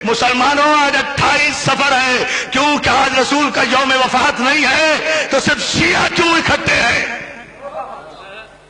مسلمانوں آج 28 سفر ہے، کیوں کہ آج رسول کا یوم وفات نہیں ہے تو صرف شیعہ کیوں اکٹھے ہیں؟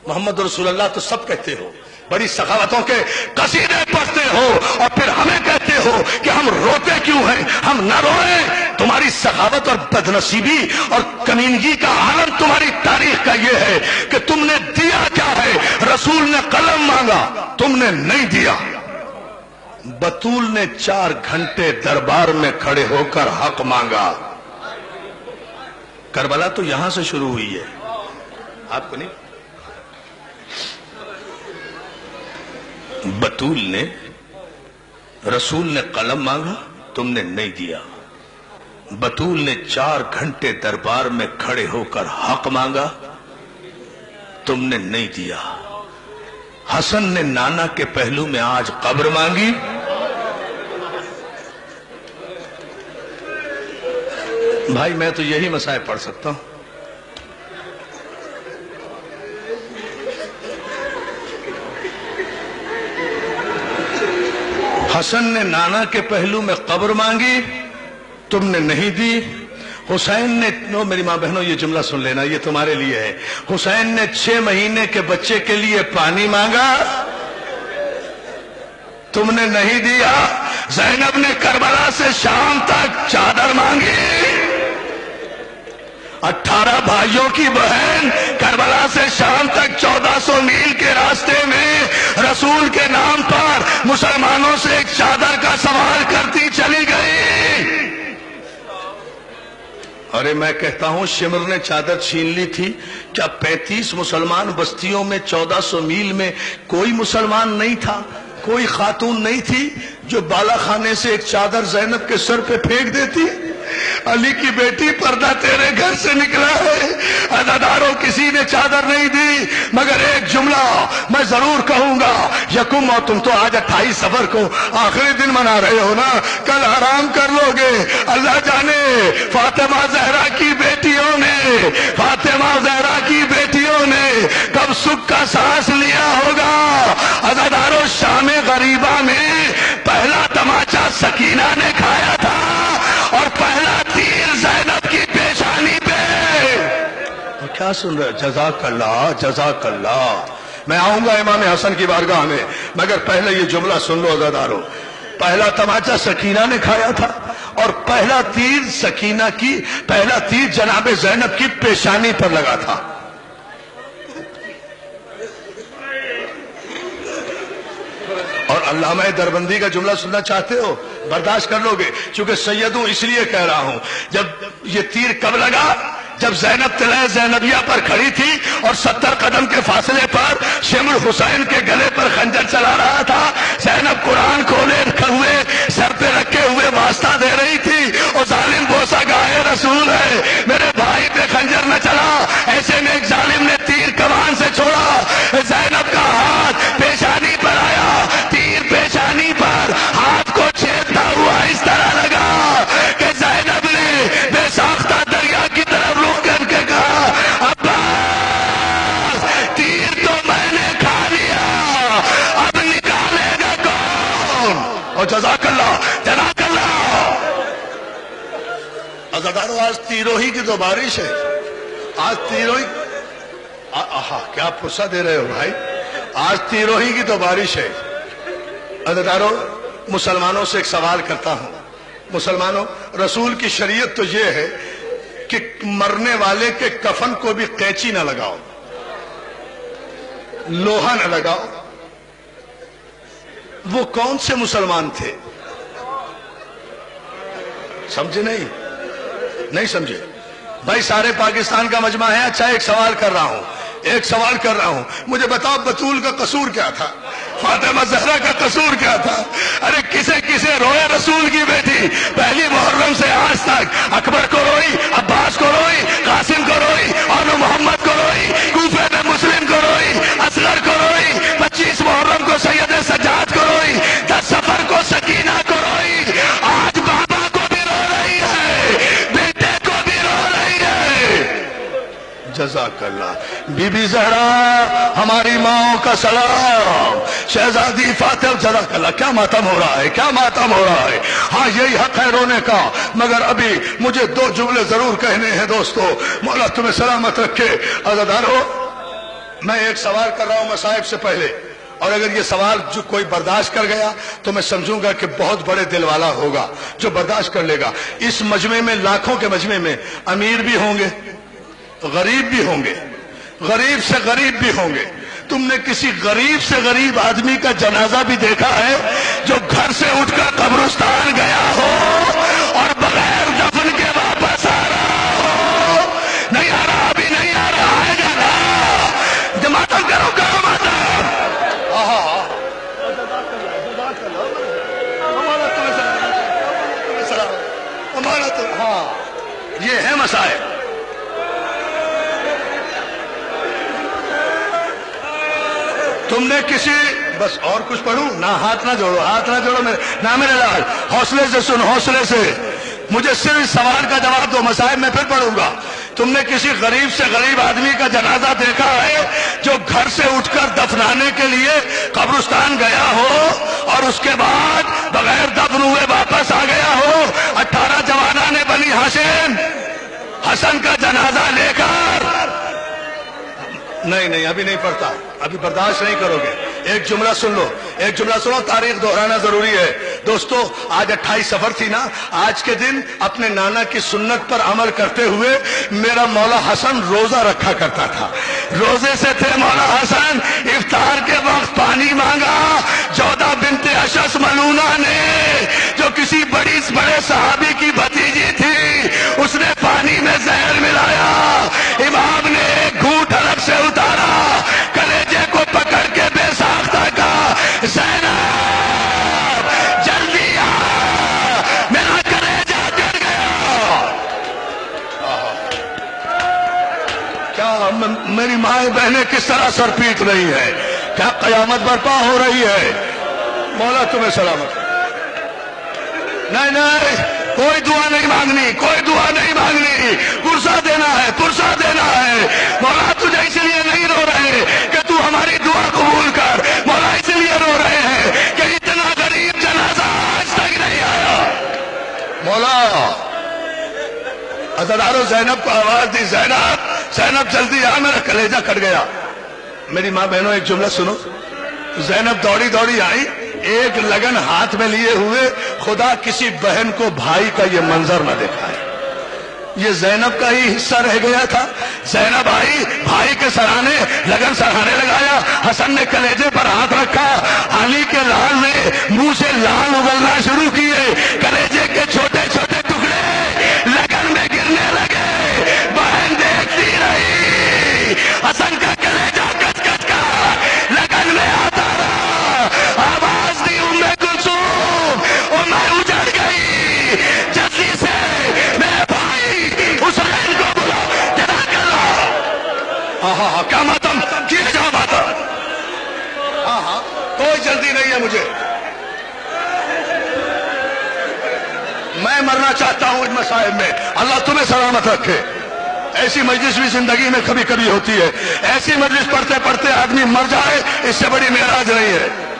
محمد رسول اللہ تو سب کہتے ہو، بڑی سخاوتوں کے قصیدے پڑھتے ہو، اور پھر ہمیں کہتے ہو کہ ہم روتے کیوں ہیں؟ ہم نہ روئیں۔ تمہاری سخاوت اور بدنصیبی اور کمینگی کا عالم تمہاری تاریخ کا یہ ہے کہ تم نے دیا کیا ہے؟ رسول نے قلم مانگا، تم نے نہیں دیا۔ بطول نے 4 گھنٹے دربار میں کھڑے ہو کر حق مانگا۔ کربلا تو یہاں سے شروع ہوئی ہے، آپ کو نہیں؟ بطول نے، رسول نے قلم مانگا، تم نے نہیں دیا۔ بطول نے 4 گھنٹے دربار میں کھڑے ہو کر حق مانگا، تم نے نہیں دیا۔ حسن نے نانا کے پہلو میں آج قبر مانگی، بھائی میں تو یہی مسائل پڑھ سکتا ہوں۔ حسن نے نانا کے پہلو میں قبر مانگی، تم نے نہیں دی۔ حسین نے، میری ماں بہنوں یہ جملہ سن لینا، یہ تمہارے لیے ہے۔ حسین نے 6 مہینے کے بچے کے لیے پانی مانگا، تم نے نہیں دیا۔ زینب نے کربلا سے شام تک چادر مانگی، 18 بھائیوں کی بہن کربلا سے شام تک 1400 میل کے راستے میں رسول کے نام پر مسلمانوں سے ایک چادر کا سوال کرتی چلی گئی۔ ارے میں کہتا ہوں شمر نے چادر چھین لی تھی، کیا 35 مسلمان بستیوں میں 1400 میل میں کوئی مسلمان نہیں تھا؟ کوئی خاتون نہیں تھی جو بالا خانے سے ایک چادر زینب کے سر پہ پھینک دیتی؟ علی کی بیٹی، پردہ تیرے گھر سے نکلا ہے، عزاداروں کسی نے چادر نہیں دی، مگر ایک جملہ میں ضرور کہوں گا، یکم، اور تم تو آج 28 سفر کو آخری دن منا رہے ہو نا، کل آرام کر لو گے۔ اللہ جانے فاطمہ زہرا کی بیٹیوں نے، فاطمہ زہرا کی بیٹیوں نے کب سکھ کا سانس لیا ہوگا۔ عزاداروں، شام غریبہ میں پہلا تماچا سکینہ نے کھایا تھا، اور پہلا تیر زینب کی پیشانی پہ۔ کیا سن رہے؟ جزاک اللہ، جزاک اللہ۔ میں آؤں گا امام حسن کی بارگاہ میں، مگر پہلے یہ جملہ سن لو عزادارو، پہلا تماچا سکینہ نے کھایا تھا، اور پہلا تیر سکینہ کی، پہلا تیر جناب زینب کی پیشانی پر لگا تھا۔ اور علامہ دربندی کا جملہ سننا چاہتے ہو؟ برداشت کر لو گے، چونکہ سید ہوں اس لیے کہہ رہا ہوں۔ جب یہ تیر کب لگا؟ جب زینب طلعہ زینبیہ پر کھڑی تھی اور 70 قدم کے فاصلے پر شمر حسین کے گلے پر خنجر چلا رہا تھا، زینب قرآن کھولے ہوئے سر پہ رکھے ہوئے واسطہ دے رہی تھی، اور ظالم بوسا گائے رسول ہے، میرے بھائی پہ خنجر نہ چلا۔ ایسے میں ایک ظالم نے تیر کمان سے چھوڑا، زینب کا ہاتھ پیشانی پر آیا، تیر پیشانی پر ہاتھ کو چھیدتا ہوا اس طرح لگا کہ زینب نے بے ساختہ دریا کی طرف رخ کر کے کہا، عباس، تیر تو میں نے کھا لیا، اب نکالے گا کون؟ اور جزاک اللہ، جزاک اللہ۔ عزادارو، آج تیروہی کی تو بارش ہے، آج تیروہی، کیا پرسہ دے رہے ہو بھائی، آج تیروہی کی تو بارش ہے۔ عزادارو، مسلمانوں سے ایک سوال کرتا ہوں، مسلمانوں، رسول کی شریعت تو یہ ہے کہ مرنے والے کے کفن کو بھی قینچی نہ لگاؤ، لوہا نہ لگاؤ۔ وہ کون سے مسلمان تھے؟ سمجھے نہیں سمجھے بھائی؟ سارے پاکستان کا مجمع ہے۔ اچھا، ایک سوال کر رہا ہوں، مجھے بتاؤ بطول کا قصور کیا تھا؟ فاطمہ زہرا کا قصور کیا تھا؟ ارے کسے روئے رسول کی بیٹی؟ پہلی محرم سے آج تک اکبر کو روئی، عباس کو روئی، قاسم کو روئی، اور محمد کو روئی، کوفے میں مسلم کو روئی، اصغر کو روئی، 25 محرم کو سید سجاد کو روئی، 10 سفر کو سکینہ کو روئی، آج بابا کو بھی رو رہی ہے، بیٹے کو بھی رو رہی ہے۔ جزاک اللہ۔ बीबी जहरा हमारी माओ का सलाम, शहजादी फातिमा जज़ाक अल्लाह। क्या मातम हो रहा है, क्या मातम हो रहा है। हाँ यही हक है रोने का, मगर अभी मुझे दो जुमले जरूर कहने हैं दोस्तों। मौला तुम्हें सलामत रखे। अज़ादारो, मैं एक सवाल कर रहा हूं मसाइब से पहले, और अगर ये सवाल जो कोई बर्दाश्त कर गया तो मैं समझूंगा कि बहुत बड़े दिल वाला होगा जो बर्दाश्त कर लेगा। इस मजमे में, लाखों के मजमे में अमीर भी होंगे, गरीब भी होंगे, गरीब से गरीब भी होंगे। तुमने किसी गरीब से गरीब आदमी का जनाजा भी देखा है जो घर से उठकर कब्रिस्तान गया हो और बगैर दफन के वापस आ रहा हो? नहीं आ रहा, अभी नहीं आ रहा, आएगा ना। जमातम करो, करो मातम। हाँ ये है मसाइल। तुमने किसी, बस और कुछ पढ़ूं ना, हाथ ना जोड़ो, हाथ ना जोड़ो मेरे ना, मेरे लाल हौसले से सुन, हौसले से। मुझे सिर्फ इस सवाल का जवाब दो, मसाइब में फिर पढ़ूंगा। तुमने किसी गरीब से गरीब आदमी का जनाजा देखा है जो घर से उठकर दफनाने के लिए कब्रिस्तान गया हो और उसके बाद बगैर दफन हुए वापस आ गया हो? 18 जवाना ने बनी हाशिम हसन का जनाजा लेकर। नहीं नहीं, अभी नहीं पढ़ता, अभी बर्दाश्त नहीं करोगे। एक जुमला सुन लो, एक जुमला सुनो, तारीख दोहराना जरूरी है दोस्तों। आज 28 सफर थी ना, आज के दिन अपने नाना की सुन्नत पर अमल करते हुए मेरा मौला हसन रोजा रखा करता था। रोजे से थे मौला हसन। इफ्तार के वक्त पानी मांगा। जौदा बिनते अशस मलूना ने, जो किसी बड़े सहाबी की भतीजी थी, उसने पानी में जहर मिलाया। इमाम ने एक घूंट अलग से उतारा, कलेजे को पकड़ के बेसाख्ता का, ज़ैनब जल्दी आ, मेरा कलेजा जल गया। क्या मेरी माए बहनें किस तरह सर पीट रही है, क्या कयामत बर्पा हो रही है। मौला तुम्हें सलामत। नहीं नहीं, कोई दुआ नहीं मांगनी, कोई दुआ नहीं मांगनी। पुरसा देना है, पुरसा देना है। मौला तुझे इसलिए नहीं रो रहे कि तू हमारी दुआ कबूल कर, मौला इसलिए रो रहे हैं कि इतना गरीब जनाजा आज तक नहीं आया। मौला अज़ादारो ज़ैनब को आवाज दी, ज़ैनब ज़ैनब जल्दी आ, मेरा कलेजा कट गया। मेरी माँ बहनों एक जुमला सुनो। ज़ैनब दौड़ी दौड़ी आई, एक लगन हाथ में लिए हुए। खुदा किसी बहन को भाई का ये मंजर न देखा है। ये ज़ैनब का ही हिस्सा रह गया था। ज़ैनब आई, भाई के सराहने लगन सराहने लगाया। हसन ने कलेजे पर हाथ रखा। अली के लाल ने मुंह से लाल उगलना शुरू किए। कलेजे के छोटे छोटे टुकड़े लगन में गिरने लगे। बहन देखती रही, हसन का कलेजा कच कच का लगन में आता रहा। आवाज दी उम्मे कुलसूम, और मैं उजड़ गई। जल्दी से मेरे भाई हुसैन को बुलाओ, जरा करो। हाँ, क्या मातम किए जाओ मातम। हाँ, कोई जल्दी नहीं है मुझे। मैं मरना चाहता हूं इन मसाइब में। अल्लाह तुम्हें सलामत रखे। ऐसी मजलिस भी जिंदगी में कभी कभी होती है। ऐसी मजलिस पढ़ते पढ़ते आदमी मर जाए, इससे बड़ी मेराज नहीं है।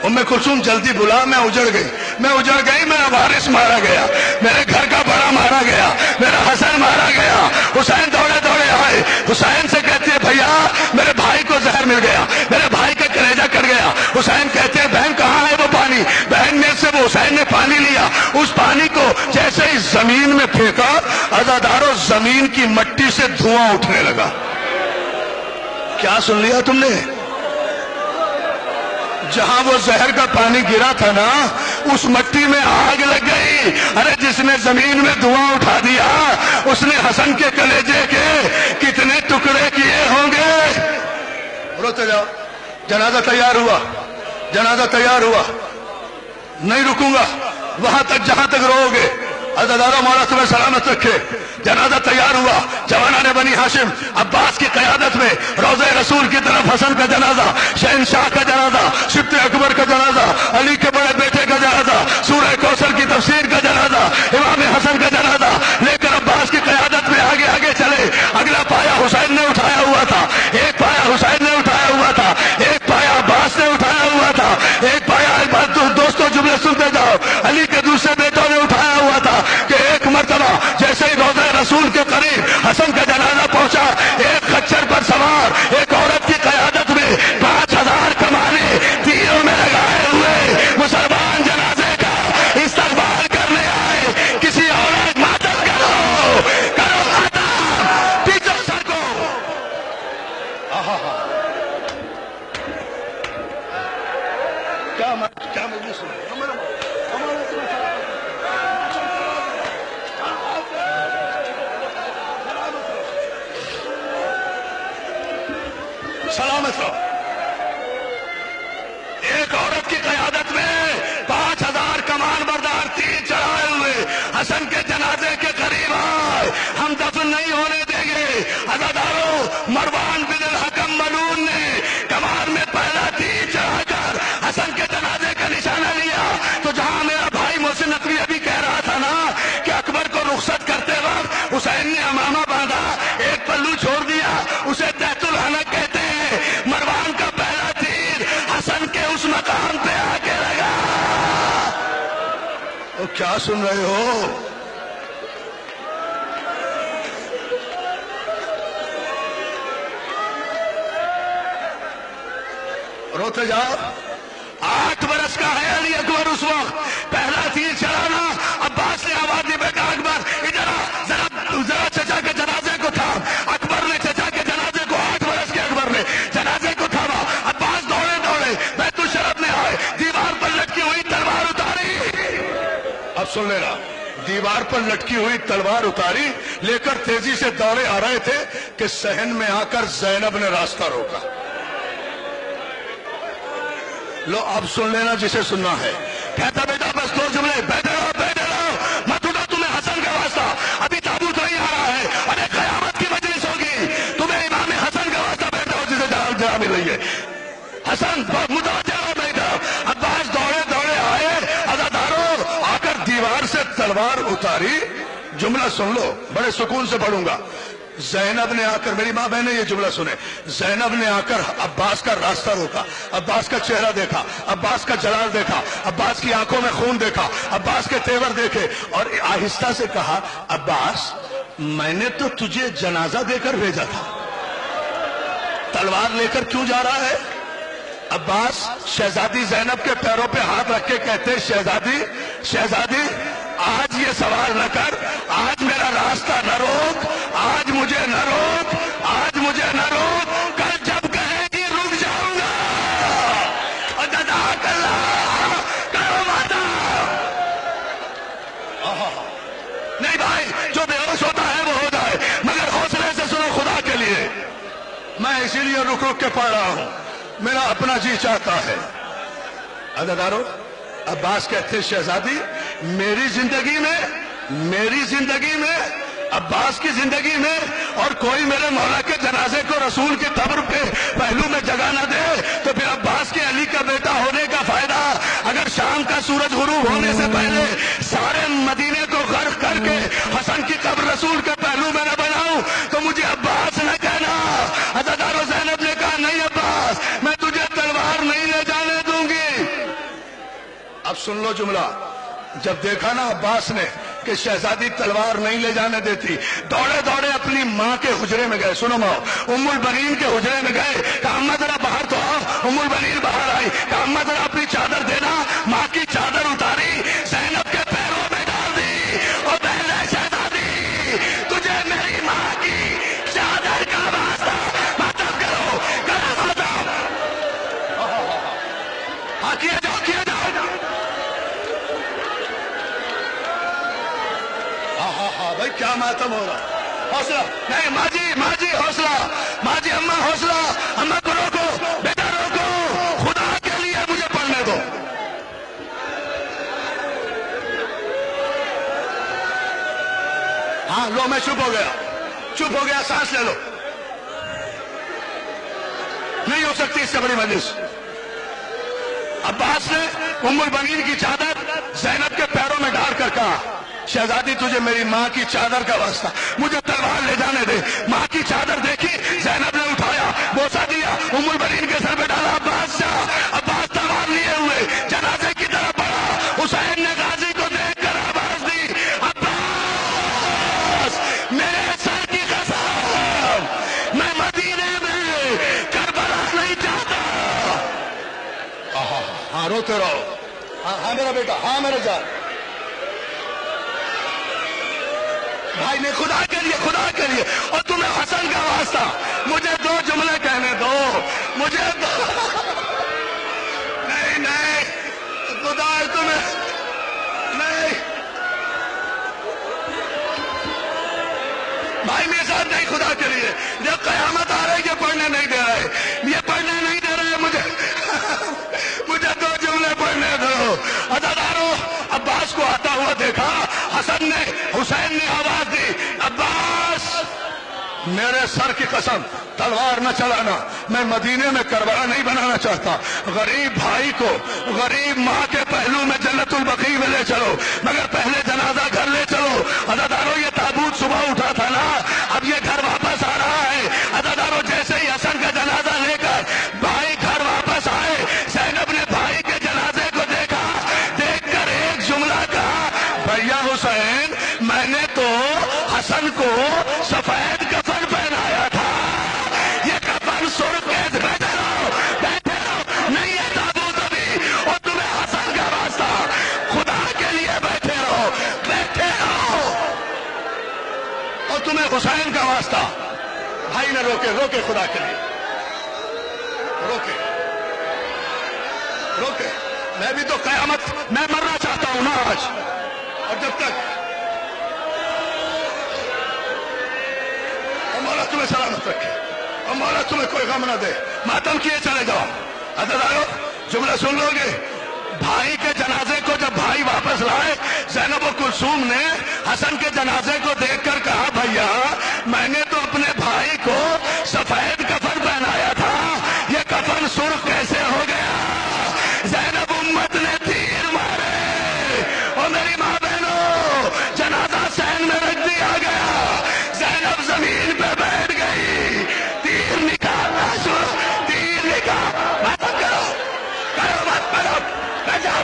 उम्मे कुलसूम जल्दी बुला, मैं उजड़ गई, मैं उजड़ गई। मेरा वारिस मारा गया, मेरे घर का बड़ा मारा गया, मेरा हसन मारा गया। हुसैन दौड़े दौड़े आए। हुसैन से कहते हैं भैया मेरे भाई को जहर मिल गया, मेरे भाई का कलेजा कट गया। हुसैन कहते हैं बहन कहाँ है वो पानी। बहन में से वो हुसैन ने पानी लिया। उस पानी को जैसे ही जमीन में फेंका, अज़ादारो जमीन की मट्टी से धुआं उठने लगा। क्या सुन लिया तुमने? जहां वो जहर का पानी गिरा था ना, उस मट्टी में आग लग गई। अरे जिसने जमीन में धुआं उठा दिया, उसने हसन के कलेजे के कितने टुकड़े किए होंगे। रोते जाओ। जनाजा तैयार हुआ, जनाजा तैयार हुआ। नहीं रुकूंगा वहां तक जहां तक रोओगे। अज़ादारो मौला तुम्हें सलामत रखे। जनाजा तैयार हुआ। जवाना ने बनी हाशिम अब्बास की क़यादत में रोज़े रसूल की तरफ हसन का जनाजा, शहनशाह का जनाजा, सिब्ते अकबर का जनाजा, अली के बड़े बेटे का जनाजा, सूरह कौसर की तफसीर का जनाजा, इमाम हसन का जनाजा लेकर अब्बास की क़यादत में आगे आगे चले। अगला पाया हुसैन ने उठाया हुआ सलामत रहो। एक औरत की क़यादत में 5000 कमान बरदार तीर चढ़ाए हुए हसन के जनाजे के करीब आए। हम दफन नहीं होने देंगे। अज़ादारों, मरवान बिन अल हकम मलून ने कमान में पहला तीर चढ़ाकर हसन के जनाजे का निशाना लिया। तो जहां मेरा भाई मोहसिन नकवी अभी कह रहा था ना कि अकबर को रुखसत करते वक्त हुसैन ने अमामा बांधा, एक पल्लू छोड़ दिया, उसे तहतुल हनक कहते हैं। मरवान का पहला तीर हसन के उस मकाम पे आके लगा। तो क्या सुन रहे हो? रोते जाओ। 8 बरस का है अली अकबर उस वक्त। पहला तीर चलाना, अब्बास ने आवाज दी, बेटा अकबर इधर आ, जरा चचा के जनाजे को थाम। अकबर ने चचा के जनाजे को, 8 बरस के अकबर ने जनाजे को थामा। अब्बास दौड़े दौड़े बैतुल शरफ में आए, दीवार पर लटकी हुई तलवार उतारी। अब सुन लेना, दीवार पर लटकी हुई तलवार उतारी, लेकर तेजी से दौड़े आ रहे थे कि सहन में आकर जैनब ने रास्ता रोका। लो अब सुन लेना जिसे सुनना है। कहता बेटा बस 2 जुमले, बैठे रहो, मत उठो, तुम्हें हसन का वास्ता, अभी ताबूत नहीं आ रहा है, अरे कयामत की मजलिस होगी, तुम्हें इमाम हसन का वास्ता, बैठो जिसे जगह मिल रही है। हसन मुतवज्जह हो बैठा। अब्बास दौड़े दौड़े आए, अज़ादारों आकर दीवार से तलवार उतारी। जुमला सुन लो, बड़े सुकून से पढ़ूंगा। जैनब ने आकर, मेरी माँ बहने ये जुमला सुने, जैनब ने आकर अब्बास का रास्ता रोका, अब्बास का चेहरा देखा, अब्बास का जलाल देखा, अब्बास की आंखों में खून देखा, अब्बास के तेवर देखे और आहिस्ता से कहा, अब्बास मैंने तो तुझे जनाजा देकर भेजा था, तलवार लेकर क्यों जा रहा है? अब्बास शहजादी जैनब के पैरों पे हाथ रख के कहते, शहजादी आज ये सवाल न कर, आज मेरा रास्ता न रोक, आज मुझे न रोक, आज मुझे न रोक, कल जब कहेगी रुक जाऊंगा। और जज़ाकल्लाह करो माता। नहीं भाई, जो बेहोश होता है वो हो जाए, मगर हौसले से सुनो खुदा के लिए। मैं इसीलिए रुक रुक के पढ़ रहा हूं, मेरा अपना जी चाहता है। अज़ादारों, अब्बास कहते, शहजादी मेरी जिंदगी में अब्बास की जिंदगी में और कोई मेरे मौला के जनाजे को रसूल के कब्र पे पहलू में जगह न दे तो फिर अब्बास के अली का बेटा होने का फायदा। अगर शाम का सूरज गुरूब होने से पहले सारे मदीने को गर्क करके हसन की कब्र रसूल के पहलू में न बनाऊं तो मुझे अब्बास न कहना। अज़ादारों, ज़ैनब ने कहा, नहीं अब्बास, मैं तुझे तलवार नहीं ले जाने दूंगी। अब सुन लो जुमला। जब देखा ना अब्बास ने कि शहजादी तलवार नहीं ले जाने देती, दौड़े दौड़े अपनी माँ के हुजरे में गए। सुनो माँ, उम्मुल बनीन के हुजरे में गए, कहा अम्मा जरा बाहर तो आओ। उम्मुल बनीन बाहर आई, कहा अम्मा जरा अपनी चादर देना। माँ की चादर उतारी, ज़ैनब के पैरों में डाल दी। और बहन शहजादी, तुझे मेरी माँ की चादर का वास्ता मातम करो, करो मातम। हाँ किया जाओ, किया जाओ। हाँ भाई, क्या मातम हो रहा। हौसला नहीं माँ जी हौसला, माँ जी, अम्मा हौसला, अम्मा को रोको, बेटा रोको, खुदा के लिए मुझे पढ़ने दो। हाँ लो, मैं चुप हो गया, सांस ले लो। नहीं हो सकती इससे बड़ी मजलिस। अब्बास ने उम्मुल बनीन की चादर ज़ैनब के पैरों में डालकर कहा, शहजादी तुझे मेरी माँ की चादर का वास्ता, मुझे तलवार ले जाने दे। माँ की चादर देखी, ज़ैनब ने उठाया, बोसा दिया, उम्मुल बनीन के सर पे डाला। अब्बास तलवार लिए हुए जनाजे की तरफ बढ़ा। हुसैन ने गाजी को देखकर आवाज दी, अब्बास मेरे सर की कसम, मैं मदीने में करबला नहीं चाहता। हाँ रोते रहो। हाँ मेरा बेटा, हाँ मेरा जान भाई ने, खुदा के लिए और तुम्हें हसन का वास्ता, मुझे 2 जुमले कहने दो, मुझे नहीं खुदा तुम्हें नहीं भाई, मेरे साथ नहीं, खुदा के लिए। जब कयामत आ रही है पढ़ने नहीं दे रहे। کو دیکھا، حسن نے حسین نے آواز دی، عباس میرے سر کی قسم تلوار نہ چلانا، میں مدینے میں کربلا نہیں بنانا چاہتا، غریب بھائی کو غریب ماں کے پہلو میں جنت البقیع میں لے چلو، مگر پہلے جنازہ گھر لے چلو۔ عزادارو یہ تابوت صبح اٹھا تھا نا، اب یہ گھر واپس آ رہا ہے۔ عزادارو جیسے ہی حسن کا جنازہ لے کر بھائی گھر واپس آئے، زینب نے بھائی کے جنازے کو دیکھا، دیکھ کر ایک جملہ کہا، بھیا حسین میں نے تو حسن کو سفید کفن پہنایا تھا، یہ کفن سرخ کیسے؟ بیٹھے رہو نہیں ہے تابوت ابھی، اور تمہیں حسن کا واسطہ، خدا کے لیے بیٹھے رہو اور تمہیں حسین کا واسطہ۔ بھائی نے روکے خدا کے لیے، روکے۔ میں بھی تو قیامت میں مرنا چاہتا ہوں نا آج، اور جب تک مولا تمہیں سلامت رکھے اور مولا تمہیں کوئی غم نہ دے، ماتم کیے چلے جاؤ۔ عزیزانو جملہ سن لو گے، بھائی کے جنازے کو جب بھائی واپس لائے، زینب و کلثوم نے حسن کے جنازے کو دیکھ کر کہا، بھیا میں نے تو اپنے بھائی کو سفید کفن پہنایا تھا، یہ کفن سرخ کیسے ہو گیا؟ زینب امت نے تیر مارے، اور میری ماں بہنوں جنازہ سین میں رکھ دیا گیا، زینب زمین پہ بیٹھ گئی، تیر نکالنا شروع، تیر نکال، ماتم کرو مت کرو، بیٹھ جاؤ،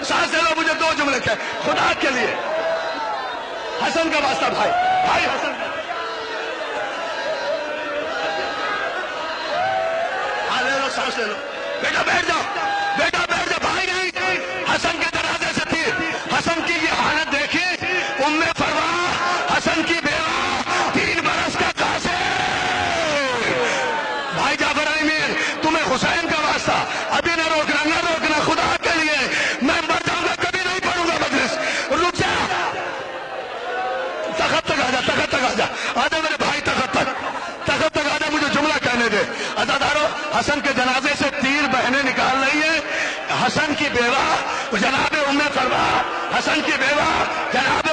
سانس لے لو، مجھے دو جملے کہے خدا کے لیے، حسن کا واسطہ، بھائی حسن کا، لے لو سانس لے لو، بیٹا بیٹھ جاؤ، بھائی نہیں، حسن کے جنازے سے تیر، حسن کی یہ حالت دیکھی، ام فروا حسن کی بیوہ 3 برس کا قاصر، بھائی جعفر امیر تمہیں حسین کا واسطہ، ابھی نہ روکنا خدا کے لیے، میں مر جاؤں گا کبھی نہیں پڑھوں گا مجلس، رک جا، تخت تک آ جا آجا میرے بھائی، تخت تک آ جا، مجھے جملہ کہنے دے۔ عزادارو حسن کے جنازے سے تیر بہنیں نکال رہی ہے، حسن کی بیوہ جناب ام فروا، حسن کی بیوہ جناب